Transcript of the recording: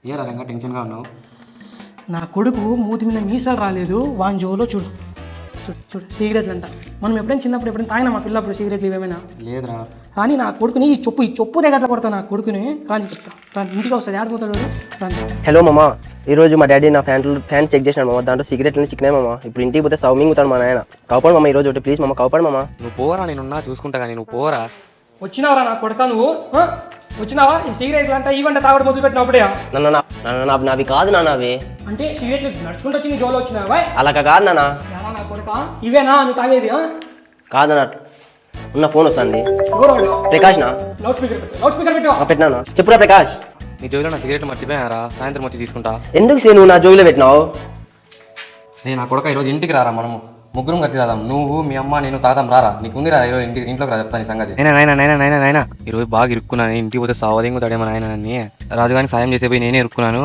ఏ రంగా టెన్షన్గా ఉన్నావు? నా కొడుకు మూతి మీద మీసాలు రాలేదు, వాని జోలో చూడు చూడు చూడు సిగరెట్లు అంట. మనం ఎప్పుడైనా చిన్నప్పుడు ఎప్పుడైనా తాగినా మా పిల్లప్పుడు సిగరెట్లు ఇవేమైనా? లేదురా. రాని నా కొడుకుని ఈ చెప్పు దగ్గర కొడతా నా కొడుకుని. రాని చెప్తా రాని, ఇంటికి వస్తాడు, ఆడిపోతాడు రాని. హలో మామా, ఈరోజు మా డాడీ నా ఫ్యాన్ చెక్ చేసినాడు మామ. దాంట్లో సిగరెట్లు చిక్కినాయి మామ. ఇప్పుడు ఇంటికి పోతే సౌమింగ్ అవుతాడు మా నాయన. కాపాడు మామ ఈరోజు ఒకటి ప్లీజ్ మామ, కాపాడు మామ. నువ్వు పోరా, నేనున్నా చూసుకుంటా కానీ నువ్వు పోరా. వచ్చినావరా నా కొడుక నువ్వు? వచ్చినావా? ఈ సిగరెట్లు అంతా ఈవంట తాగడం మొదలు పెట్టినప్పుడే నావి కాదు నాన్న, అవి అంటే సిగరెట్లు నడుచుకుంటూ వచ్చి నీ జోలో వచ్చినావా? అలాగా కాదు నాన్న. నా కొడుక ఇవేనా నువ్వు తాగేది? కాదన్న, ఉన్న ఫోన్ వస్తుంది. ఎవరు? ప్రకాష్ నా. లౌడ్ స్పీకర్ పెట్టు. పెట్టినాను. చెప్పురా ప్రకాష్. నీ జోబులో నా సిగరెట్ మర్చిపోయారా? సాయంత్రం వచ్చి తీసుకుంటా. ఎందుకు నువ్వు నా జోబులో పెట్టినావు? నేను నా కొడుక ఈరోజు ఇంటికి రారా, మనము ముగ్గురం కలిసి తాదాం. నువ్వు మీ అమ్మ నేను తాదాం రారా. నీకు ఉంది రా ఈరోజు ఇంట్లోకి రా, చెప్తాను ఈ సంగతి. నైనా ఈరోజు బాగా ఇరుక్కున్నాను. ఇంటికి పోతే సావదేంగు తాడేమో నాయన. రాజుగాని సాయం చేసే పోయి నేనే ఇరుక్కున్నాను.